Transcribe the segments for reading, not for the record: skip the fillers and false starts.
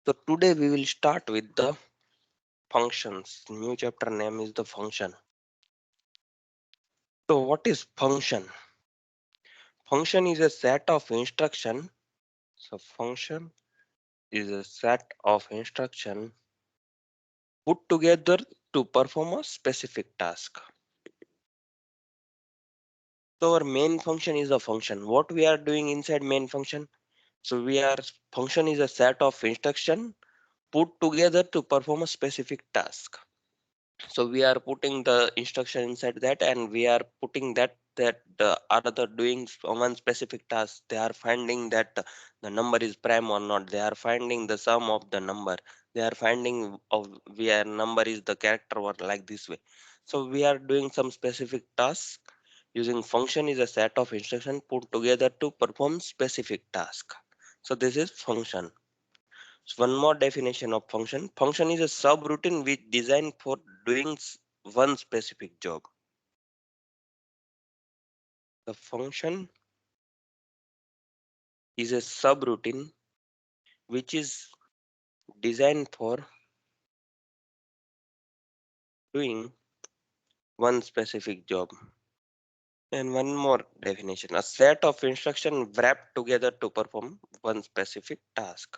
So today we will start with the functions. New chapter name is the function. So what is function? Function is a set of instruction. So function is a set of instruction put together to perform a specific task. So our main function is a function. What we are doing inside main function? So we are function is a set of instruction put together to perform a specific task. So we are putting the instruction inside that, and we are putting that the other doing one specific task. They are finding that the number is prime or not. They are finding the sum of the number. They are finding of where number is the character or like this way. So we are doing some specific task using function is a set of instruction put together to perform specific task. So this is function. So one more definition of function. Function is a subroutine which designed for doing one specific job. The function is a subroutine which is designed for doing one specific job. And one more definition. A set of instructions wrapped together to perform one specific task.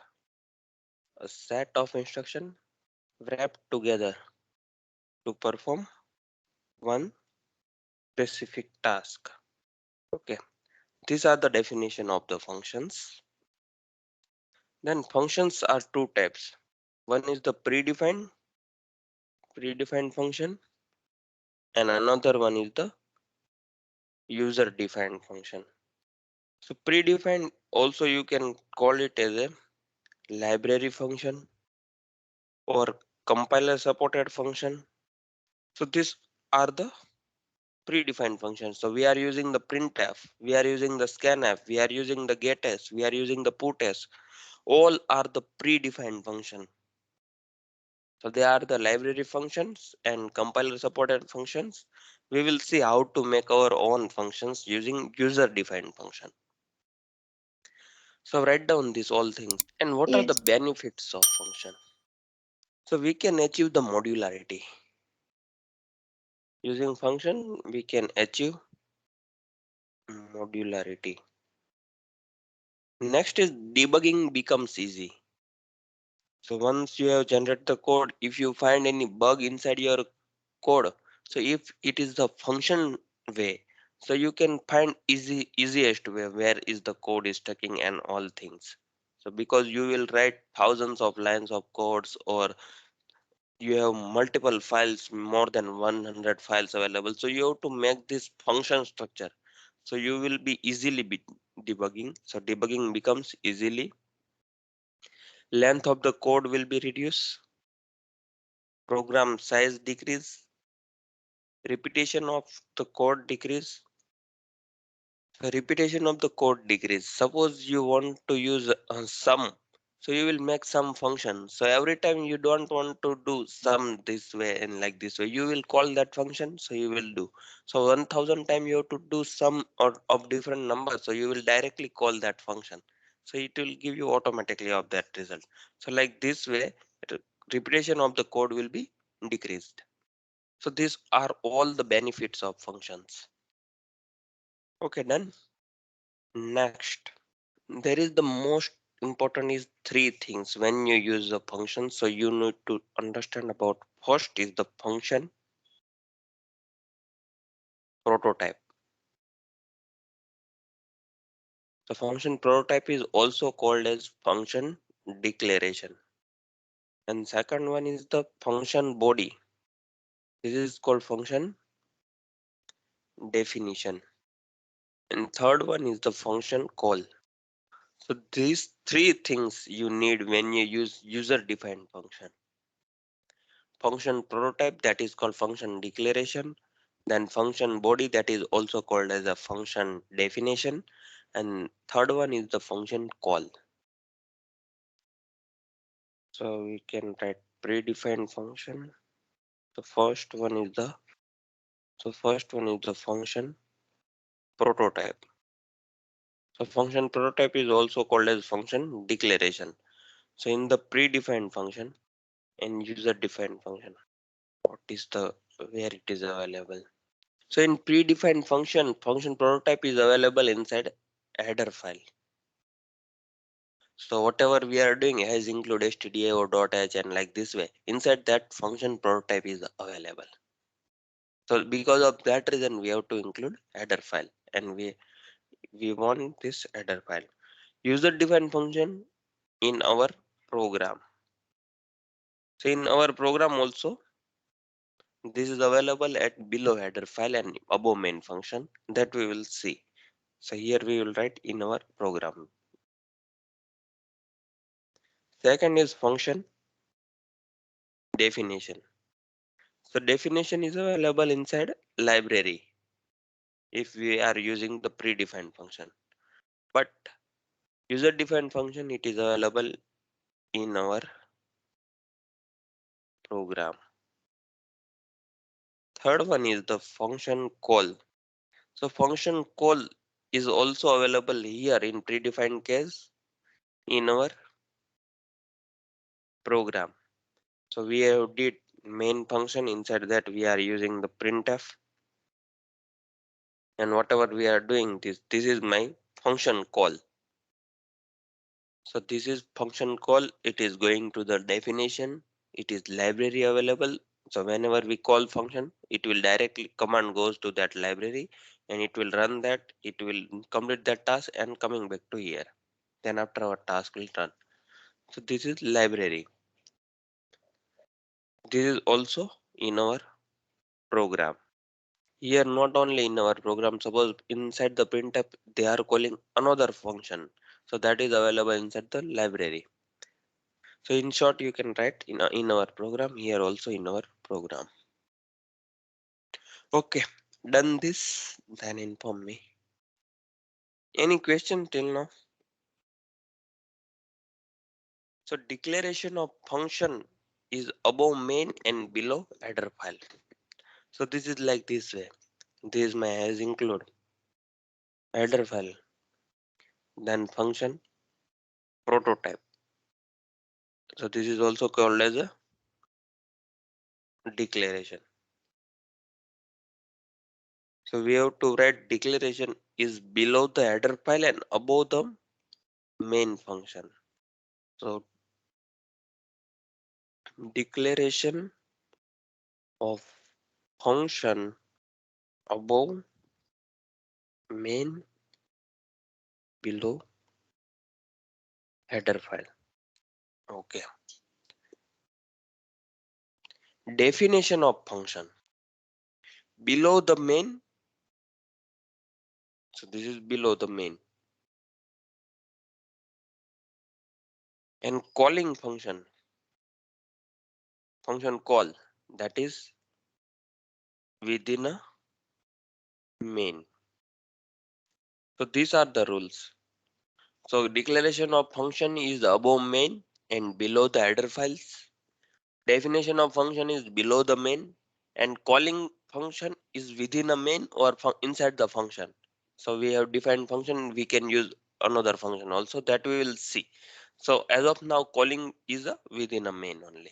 A set of instructions wrapped together to perform one specific task. Okay. These are the definition of the functions. Then functions are two types. One is the predefined function, and another one is the user defined function. So predefined also you can call it as a library function or compiler supported function. So these are the predefined functions. So we are using the printf, we are using the scanf, we are using the getS, we are using the putS. All are the predefined function. So they are the library functions and compiler supported functions. We will see how to make our own functions using user defined function. So write down these all things. And what are the Yes. benefits of function? So we can achieve the modularity. Using function, we can achieve modularity. Next is debugging becomes easy. So once you have generated the code, if you find any bug inside your code, so if it is the function way, so you can find easiest way where is the code is stucking and all things. So because you will write thousands of lines of codes, or you have multiple files, more than 100 files available, so you have to make this function structure, so you will be easily be debugging. So debugging becomes easily. Length of the code will be reduced, program size decrease, repetition of the code decrease. Repetition of the code decrease. Suppose you want to use sum, so you will make some function. So every time you don't want to do sum this way and like this way, you will call that function. So you will do. So 1000 time you have to do sum or of different numbers. So you will directly call that function. So it will give you automatically of that result. So like this way, repetition of the code will be decreased. So these are all the benefits of functions. Okay, done. Next. There is the most important is three things when you use a function. So you need to understand about first is the function prototype. The function prototype is also called as function declaration. And second one is the function body. This is called function definition. And third one is the function call. So these three things you need when you use user defined function. Function prototype, that is called function declaration, then function body, that is also called as a function definition, and third one is the function call. So we can write predefined function. The first one is the function prototype. So function prototype is also called as function declaration. So in the predefined function and user defined function, what is the where it is available? So in predefined function prototype is available inside header file. So whatever we are doing has include stdio .h and like this way. Inside that function prototype is available. So because of that reason we have to include header file, and we want this header file. User defined function in our program. So in our program also this is available at below header file and above main function that we will see. So here we will write in our program. Second is function definition. So definition is available inside library if we are using the predefined function. But user defined function it is available in our program. Third one is the function call. So function call is also available here in predefined case in our program. So we have did main function, inside that we are using the printf, and whatever we are doing this is my function call. So this is function call, it is going to the definition, it is library available. So whenever we call function, it will directly command goes to that library and it will run that, it will complete that task and coming back to here. Then after our task will run. So this is library. This is also in our program. Here not only in our program, suppose inside the printf they are calling another function. So that is available inside the library. So in short, you can write in our program here also in our program. Okay, done this, then inform me. Any question till now? So declaration of function is above main and below header file. So this is like this way. This is my has include header file, then function prototype. So this is also called as a declaration. So we have to write declaration is below the header file and above the main function. So declaration of function above main below header file. Okay. Definition of function below the main. So this is below the main, and calling function call, that is within a main. So these are the rules. So declaration of function is above main and below the header files. Definition of function is below the main, and calling function is within a main or inside the function. So we have defined function, we can use another function also, that we will see. So as of now, calling is a within a main only.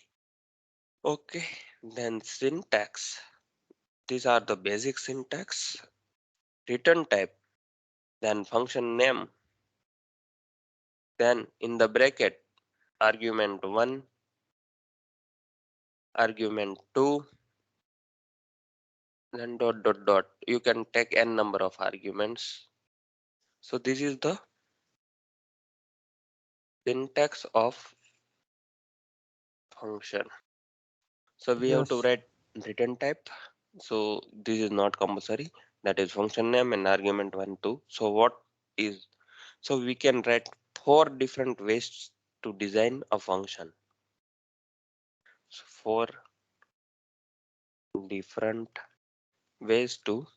Okay, then syntax. These are the basic syntax. Return type, then function name, then in the bracket argument 1, argument 2, then dot dot dot. You can take n number of arguments. So this is the syntax of function. So we have to Yes, write return type. So this is not compulsory. That is function name and argument 1, 2. So what is, so we can write 4 different ways to design a function. So 4 different ways to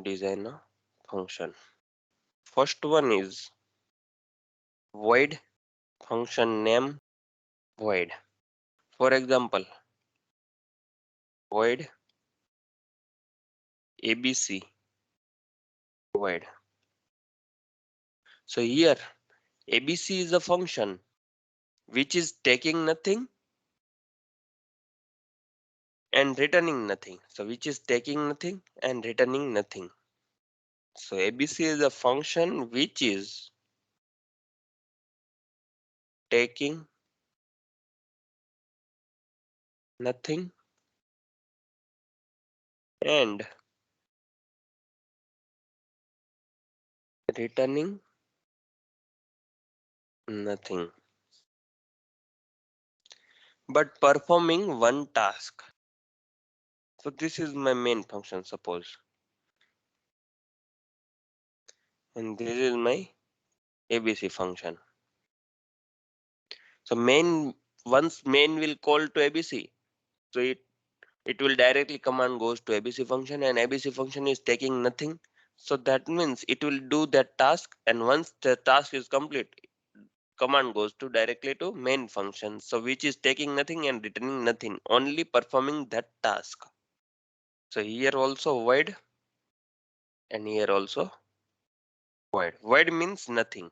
design a function. First one is void function name void. For example, void abc void. So here ABC is a function which is taking nothing and returning nothing. So which is taking nothing and returning nothing. So ABC is a function which is taking nothing and returning nothing, but performing one task. So this is my main function, suppose, and this is my ABC function. So once main will call to ABC, so it will directly command goes to ABC function, and ABC function is taking nothing. So that means it will do that task, and once the task is complete, command goes to directly to main function. So which is taking nothing and returning nothing, only performing that task. So here also void, and here also void. Void means nothing.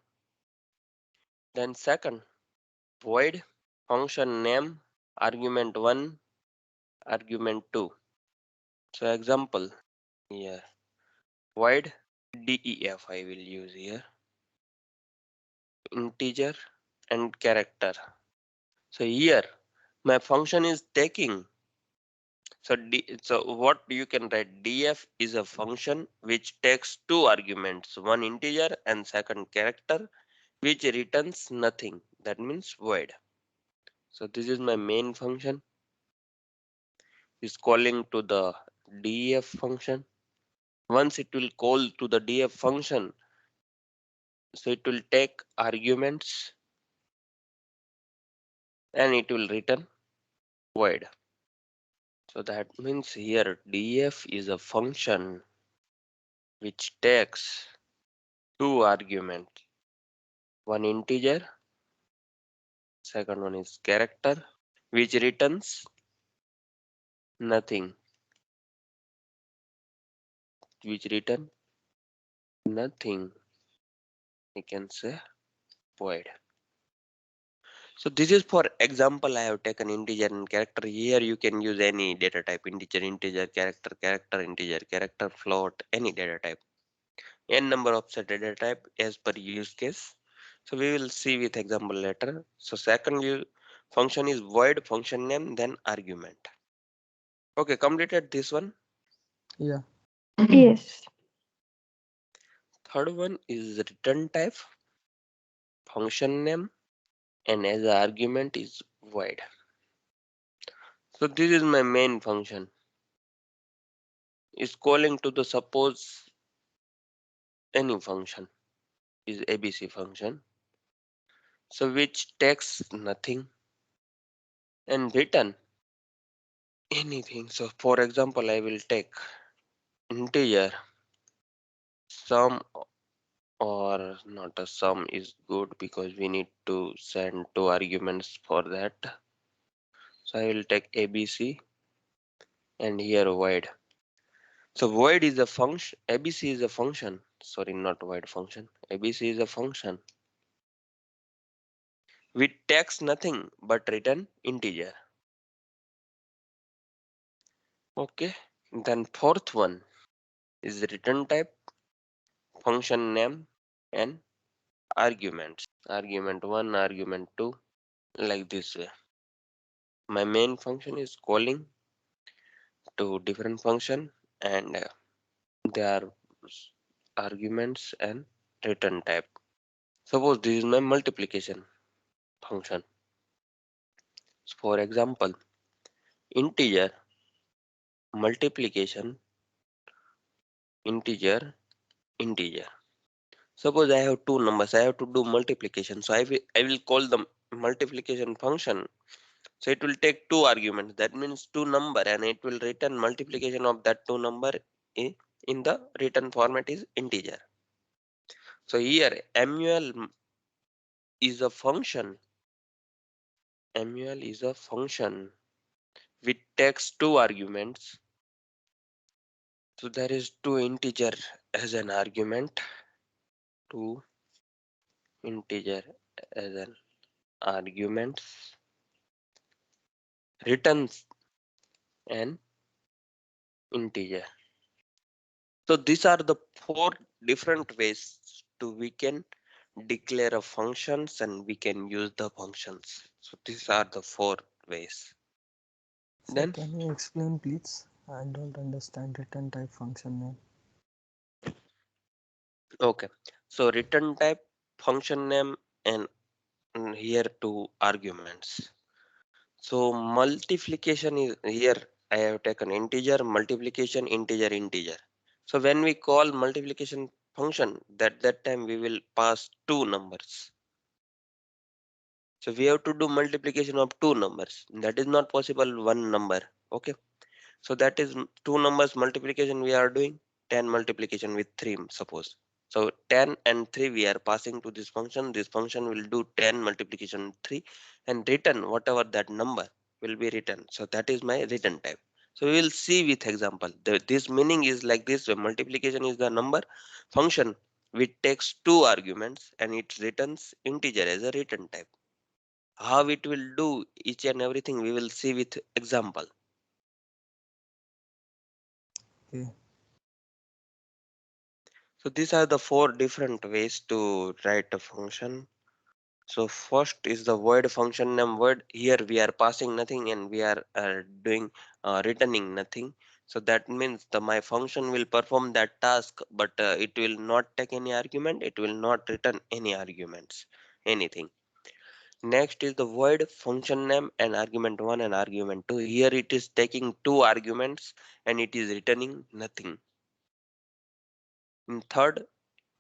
Then second, void function name argument 1, argument 2. So example here, void def I will use here, integer and character. So here my function is taking, so what you can write, df is a function which takes two arguments, one integer and second character, which returns nothing, that means void. So this is my main function, is calling to the def function. Once it will call to the def function, so it will take arguments and it will return void. So that means here def is a function which takes two arguments, one integer, second one is character, which returns nothing, which return nothing, you can say void. So this is for example, I have taken integer and character. Here you can use any data type, integer, integer, character, character, integer, character, float, any data type. N number of set data type as per use case. So we will see with example later. So second function is void function name, then argument. Okay, completed this one. Yeah. Yes. Third one is return type, function name, and as a argument is void. So this is my main function. Is calling to the suppose any function is ABC function. So which takes nothing and return anything. So for example, I will take integer sum, or not a sum is good because we need to send two arguments for that. So I will take ABC and here void. So void is a function, ABC is a function, sorry, not void function. ABC is a function which takes nothing but return integer. Okay. Then fourth one is return type, function name, and arguments. Argument 1, argument 2, like this way. My main function is calling to different function, and they are arguments and return type. Suppose this is my multiplication function. For example, integer multiplication, integer, integer. Suppose I have two numbers, I have to do multiplication. So I will call the multiplication function. So it will take two arguments, that means two number, and it will return multiplication of that two number in the return format is integer. So here mul is a function. Mul is a function which takes two arguments. So there is two integer as an argument, two integer as an arguments, returns an integer. So these are the four different ways to we can declare a functions and we can use the functions. So these are the four ways. Sir, Then can you explain please? I don't understand return type function name. okay. So return type, function name, and here two arguments. So multiplication is here I have taken integer, multiplication, integer, integer. So when we call multiplication function, that time we will pass two numbers. So we have to do multiplication of two numbers. That is not possible one number. Okay. So that is two numbers multiplication we are doing 10 multiplication with 3 suppose. So 10 and 3 we are passing to this function. This function will do 10 multiplication 3 and return whatever that number will be written. So that is my return type. So we will see with example. This meaning is like this. When multiplication is the number function which takes two arguments and it returns integer as a return type. How it will do each and everything we will see with example. Okay. So these are the four different ways to write a function. So first is the void function name void. Here we are passing nothing and we are doing returning nothing. So that means the my function will perform that task, but it will not take any argument. It will not return any arguments, anything. Next is the void function name and argument one and argument two. Here it is taking two arguments and it is returning nothing. In third,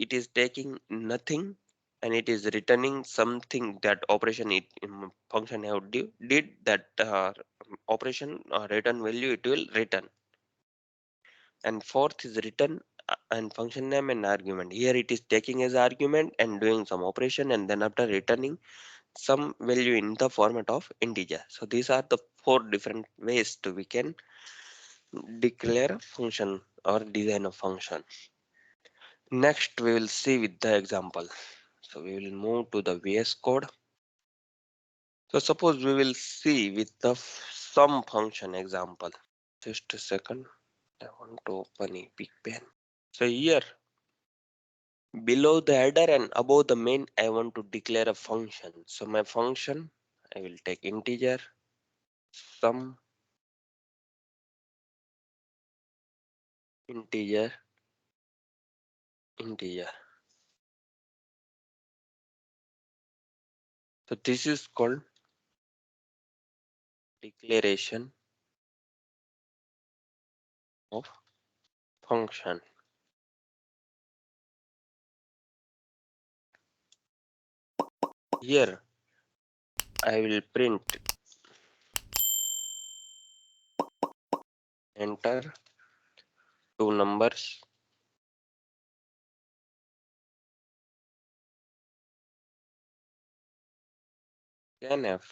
it is taking nothing and it is returning something that operation it function have did that operation return value it will return. And fourth is return and function name and argument. Here it is taking as argument and doing some operation and then after returning some value in the format of integer. So these are the four different ways to we can declare a function or design a function. Next we will see with the example. So we will move to the VS Code. So suppose we will see with the sum function example. Just a second. I want to open a big pen. So here below the header and above the main I want to declare a function. So my function I will take integer sum integer integer. So this is called declaration of function. Here I will print enter two numbers scanf.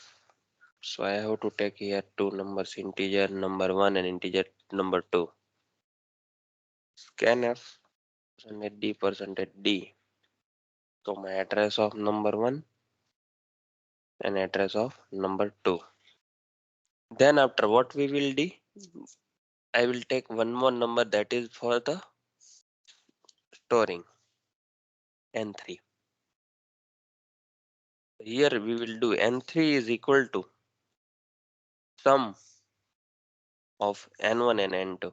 So I have to take here two numbers integer number one and integer number two. Scanf %d. So my address of number one and address of number two. Then after what we will do, I will take one more number that is for the storing n3. Here we will do n3 is equal to sum of n1 and n2.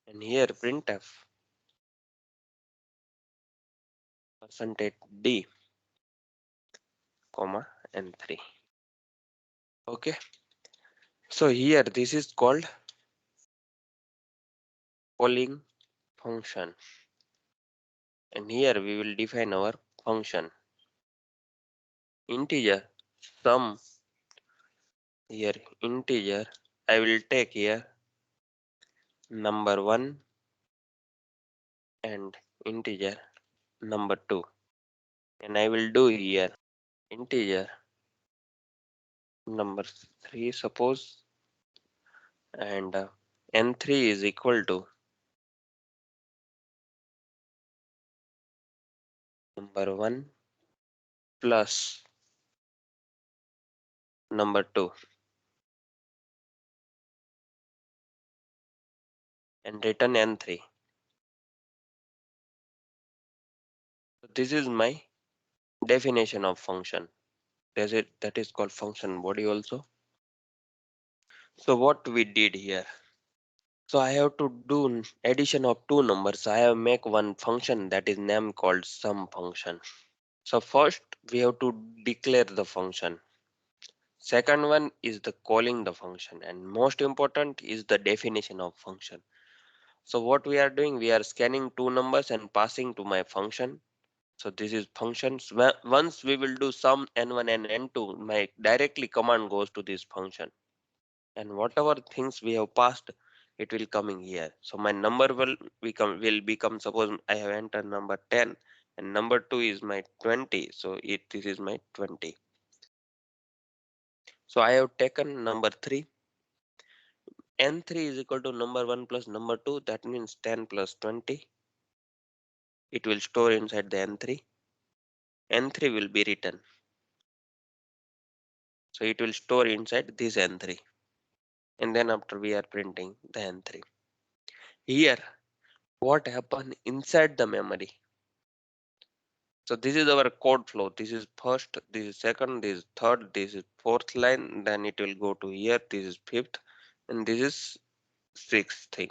And here printf %d comma n3. Okay. So here this is called calling function. And here we will define our function integer sum. Here integer I will take here number one and integer number two, and I will do here integer number three suppose, and n3 is equal to number 1 plus number 2 and return n3. So this is my definition of function. That is called function body also. So what we did here? So I have to do addition of two numbers. I have make one function that is named called sum function. So first we have to declare the function. Second one is the calling the function, and most important is the definition of function. So what we are doing, we are scanning two numbers and passing to my function. So this is functions. Once we will do sum n1 and n2, my directly command goes to this function, and whatever things we have passed, it will coming here. So my number will become, suppose I have entered number 10 and number 2 is my 20, so this is my 20. So I have taken number 3. N3 is equal to number 1 plus number 2, that means 10 plus 20. It will store inside the n3. N3 will be written, so it will store inside this n3, and then after we are printing the n3. Here what happened inside the memory? So this is our code flow. This is first, this is second, this is third, this is fourth line, then it will go to here, this is fifth, and this is sixth thing.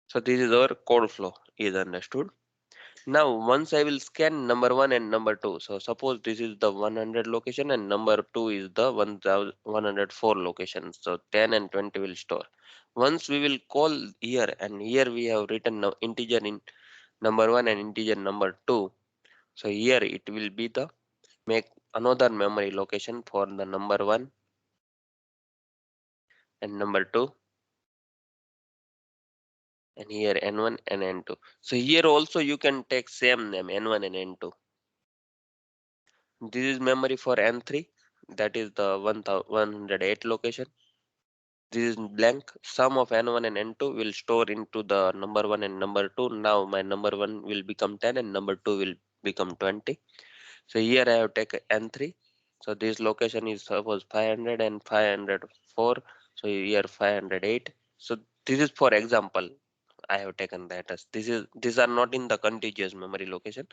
So this is our code flow, is understood. Now once I will scan number 1 and number 2. So suppose this is the 100 location and number 2 is the 1104 location. So 10 and 20 will store. Once we will call here, and here we have written now integer in number 1 and integer number 2. So here it will be the make another memory location for the number 1 and number 2, and here n1 and n2. So here also you can take same name n1 and n2. This is memory for n3, that is the 108 location. This is blank. Sum of n1 and n2 will store into the number 1 and number 2. Now my number 1 will become 10 and number 2 will become 20. So here I have taken n3. So this location is suppose 500 and 504. So here 508. So this is for example. I have taken that as these are not in the contiguous memory location,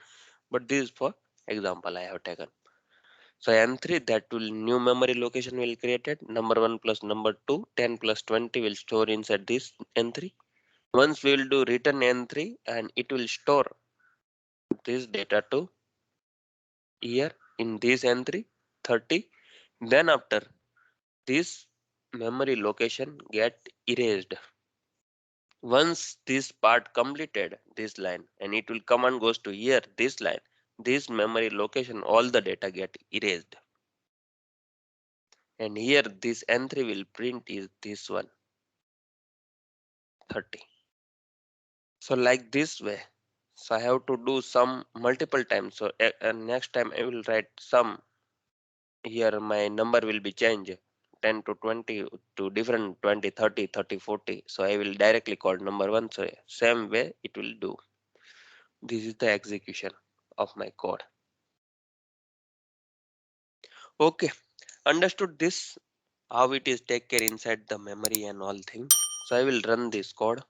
but this is for example I have taken. So n3, that will new memory location will created. Number 1 plus number 2, 10 plus 20 will store inside this n3. Once we will do return n3, and it will store this data to here in this n3 30. Then after this memory location get erased. Once this part completed this line, and it will come and goes to here this line, this memory location all the data get erased, and here this n3 will print is this one 30. So like this way. So I have to do some multiple times. So next time I will write some. Here my number will be changed 10 to 20 to different 20, 30, 30, 40. So I will directly call number 1. So same way it will do. This is the execution of my code. Okay, understood this, how it is take care inside the memory and all things. So I will run this code.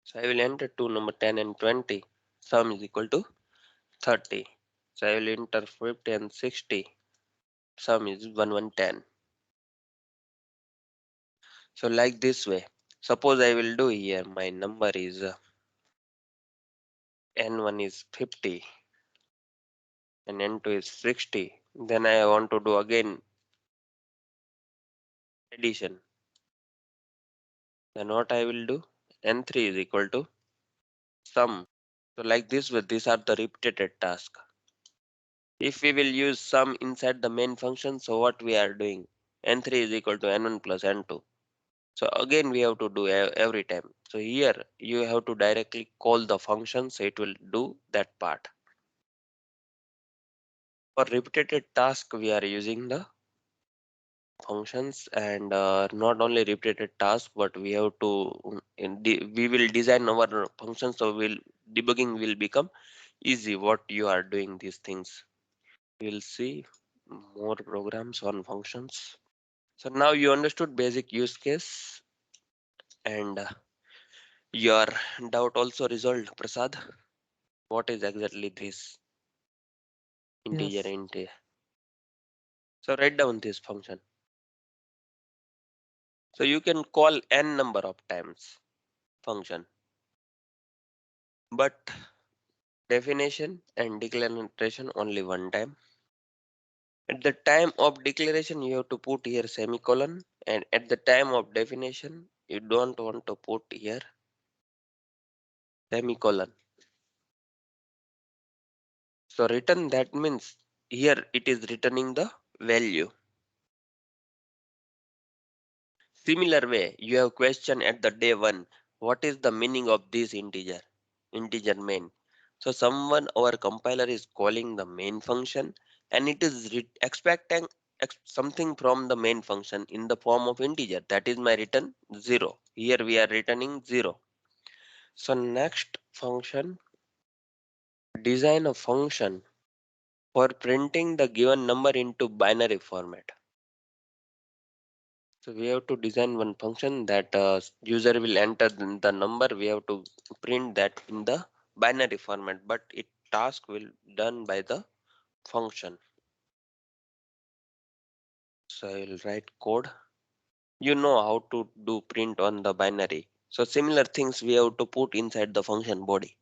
So I will enter to number 10 and 20. Sum is equal to 30. So I will enter 50 and 60. Sum is 1110. So like this way. Suppose I will do here my number is n1 is 50 and n2 is 60. Then I want to do again addition. Then what I will do? N3 is equal to sum. So like this way, these are the repeated tasks. If we will use sum inside the main function, so what we are doing? N3 is equal to n1 plus n2. So again we have to do every time. So here you have to directly call the function, so it will do that part. For repeated task we are using the functions, and not only repeated tasks, but we have to we will design our functions, so will debugging will become easy what you are doing these things. We'll see more programs on functions. So now you understood basic use case, and your doubt also resolved, Prasad. What is exactly this integer Yes. int? So write down this function. So you can call n number of times function, but definition and declaration only one time. At the time of declaration, you have to put here semicolon, and at the time of definition, you don't want to put here semicolon. So return, that means here it is returning the value. Similar way, you have question at the day one, what is the meaning of this integer? Integer main. So someone, our compiler is calling the main function, and it is expecting something from the main function in the form of integer. That is my return 0. Here we are returning 0. So next function, design a function for printing the given number into binary format. So we have to design one function that user will enter the number. We have to print that in the binary format, but it task will done by the function. So I will write code. You know how to do print on the binary. So similar things we have to put inside the function body.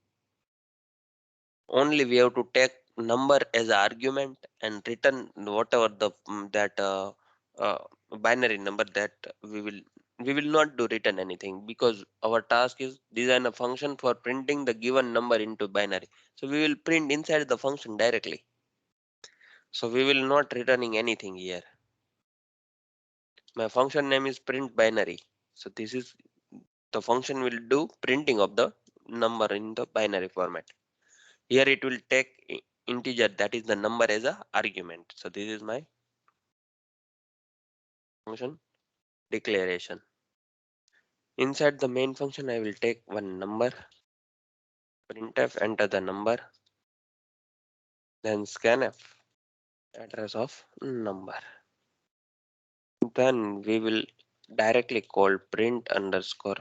Only we have to take number as an argument and return whatever the that uh, binary number that we will not do return anything, because our task is design a function for printing the given number into binary. So we will print inside the function directly, so we will not returning anything here. My function name is print binary, so this is the function will do printing of the number in the binary format. Here it will take integer, that is the number, as a argument. So this is my function declaration. Inside the main function, I will take one number, printf, enter the number, then scanf, address of number. Then we will directly call print underscore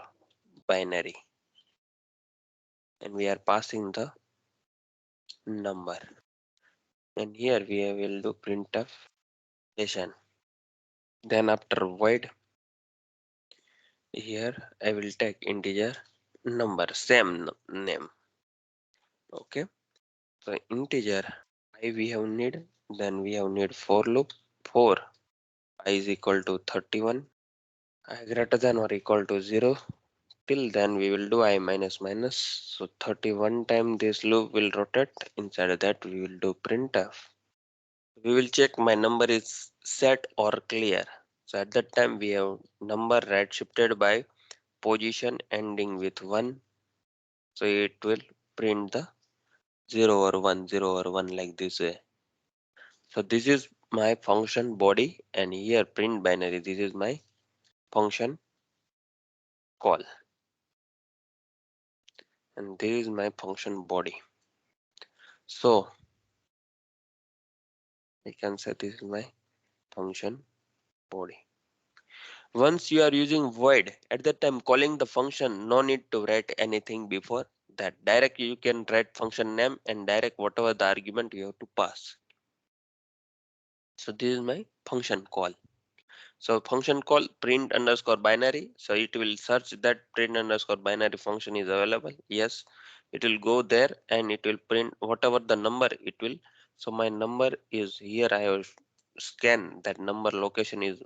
binary, and we are passing the number. And here we will do printf station. Then after void, here I will take integer number, same name. Okay. So integer I we have need, then we have need for loop for I is equal to 31, I greater than or equal to 0. Till then we will do I minus minus. So 31 time this loop will rotate. Inside that we will do printf. We will check my number is set or clear. So at that time we have number right shifted by position ending with 1. So it will print the 0 or 1, 0 or 1, like this way. So this is my function body, and here print binary. This is my function call, and this is my function body. So I can say this is my function body. Once you are using void, at that time calling the function, no need to write anything before that. Direct you can write function name and direct whatever the argument you have to pass. So this is my function call. So function call print underscore binary. So it will search that print underscore binary function is available. Yes, it will go there and it will print whatever the number it will. So my number is here. I have scan that number location is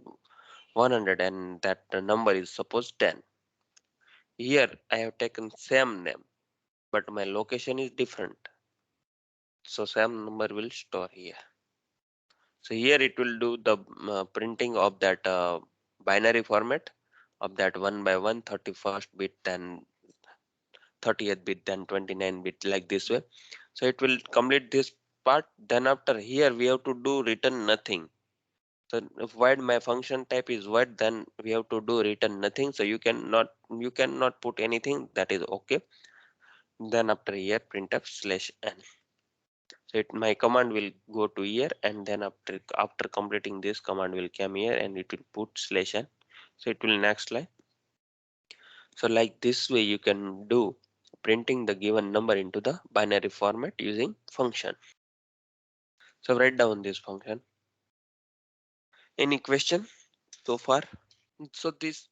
100, and that number is suppose 10. Here I have taken same name, but my location is different. So same number will store here. So here it will do the printing of that binary format of that 1 by 1, 31st bit, then 30th bit, then 29 bit, like this way. So it will complete this part. Then after here we have to do return nothing. So if void my function type is void, then we have to do return nothing. So you cannot put anything, that is okay. Then after here printf slash n. So my command will go to here, and then after completing this command will come here and it will put slash n. So it will next line. So like this way you can do printing the given number into the binary format using function. So write down this function. Any question so far? So this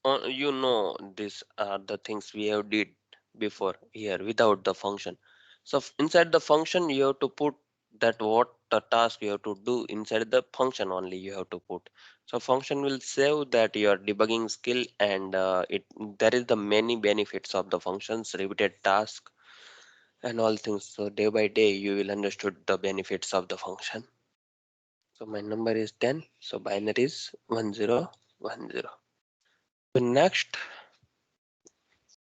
these are the things we have did before here without the function. So inside the function you have to put that what the task you have to do inside the function only you have to put. So function will save that your debugging skill, and it there is the many benefits of the functions, repeated task and all things. So day by day you will understood the benefits of the function. So my number is 10. So binary is 1010. So next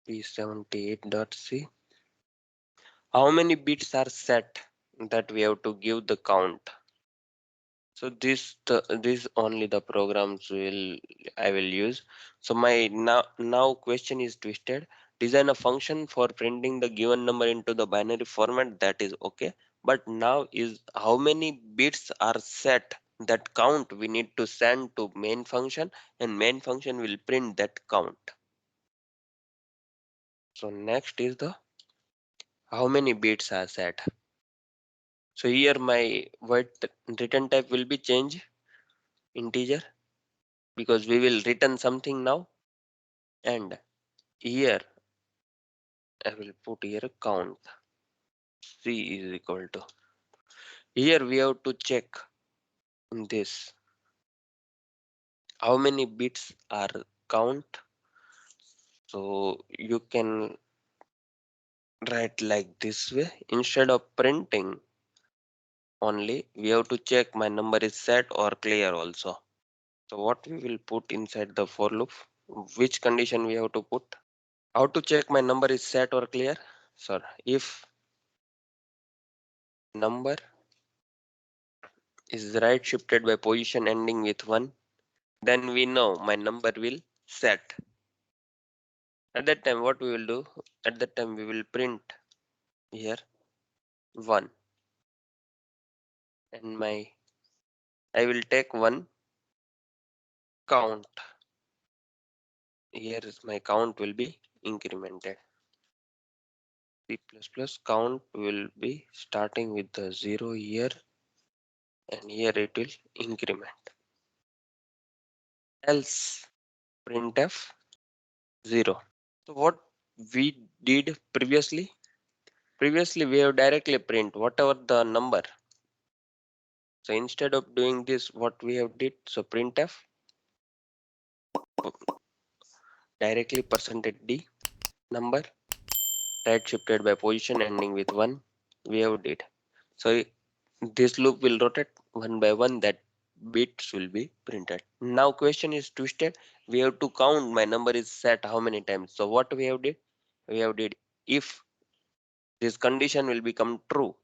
P78.c. How many bits are set that we have to give the count? So this only the programs will I will use. So my now question is twisted. Design a function for printing the given number into the binary format, that is okay. But now is how many bits are set that count we need to send to main function, and main function will print that count. So next is the how many bits are set. So here my void return type will be change integer, because we will return something now, and here I will put here count. C is equal to, here we have to check in this how many bits are count. So you can write like this way, instead of printing only we have to check my number is set or clear also. So what we will put inside the for loop, which condition we have to put. How to check my number is set or clear? So if number is right shifted by position ending with 1, then we know my number will set. At that time what we will do? At that time we will print here 1, and I will take 1 count. Here is my count will be incremented. C++ count will be starting with the 0 here, and here it will increment. Else printf 0. So what we did previously? Previously we have directly print whatever the number. So instead of doing this, what we have did? So printf directly percentage %d number right shifted by position ending with 1. We have did. So this loop will rotate one by one, that bits will be printed. Now question is twisted. We have to count my number is set how many times. So what we have did? We have did if this condition will become true,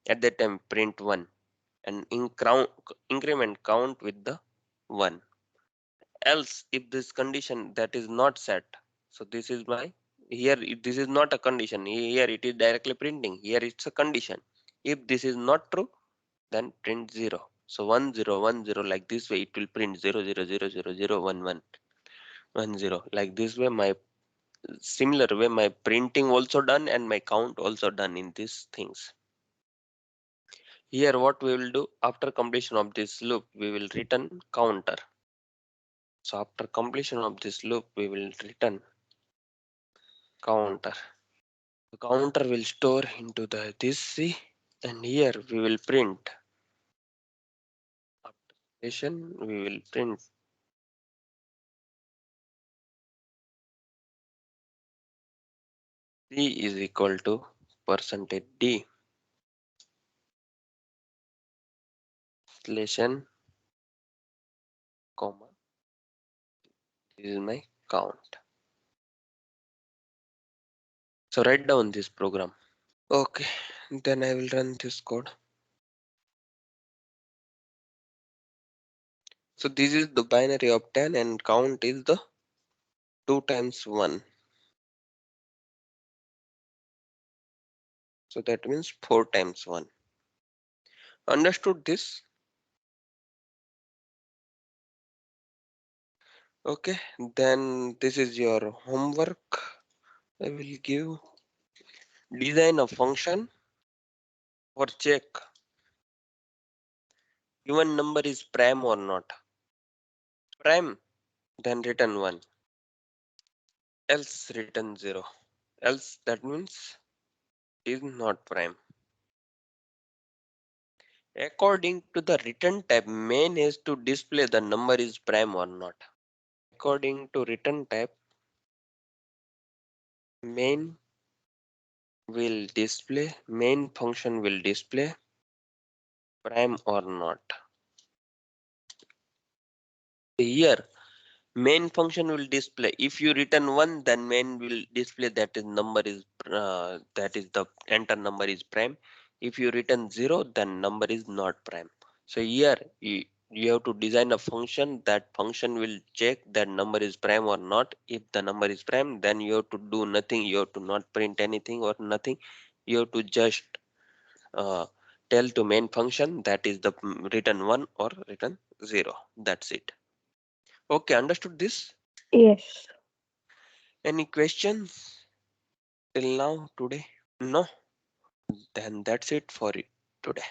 at that time print 1, and increment count with the 1. Else if this condition that is not set, so this is my here this is not a condition, here it is directly printing, here it's a condition. If this is not true, then print 0. So 1010, like this way it will print 0000001110, like this way. My similar way my printing also done and my count also done in these things. Here what we will do, after completion of this loop we will return counter. So after completion of this loop we will return counter. The counter will store into the this C, and here we will print after completion we will print C is equal to percentage %d slash n comma, this is my count. So write down this program. Okay, then I will run this code. So this is the binary of 10 and count is the 2 times 1. So that means 4 times 1. Understood this? Okay, then this is your homework. I will give design a function or check given number is prime or not. Prime, then return 1, else return 0. Else that means is not prime. According to the return type, main has to display the number is prime or not. According to return type, main main function will display prime or not. Here main function will display if you return 1, then main will display that is number is that is the enter number is prime. If you return 0, then number is not prime. So here you have to design a function. That function will check that number is prime or not. If the number is prime, then you have to do nothing. You have to not print anything or nothing. You have to just uh, tell to main function that is the return 1 or return 0. That's it. Okay, understood this? Yes. Any questions till now today? No? Then that's it for it today.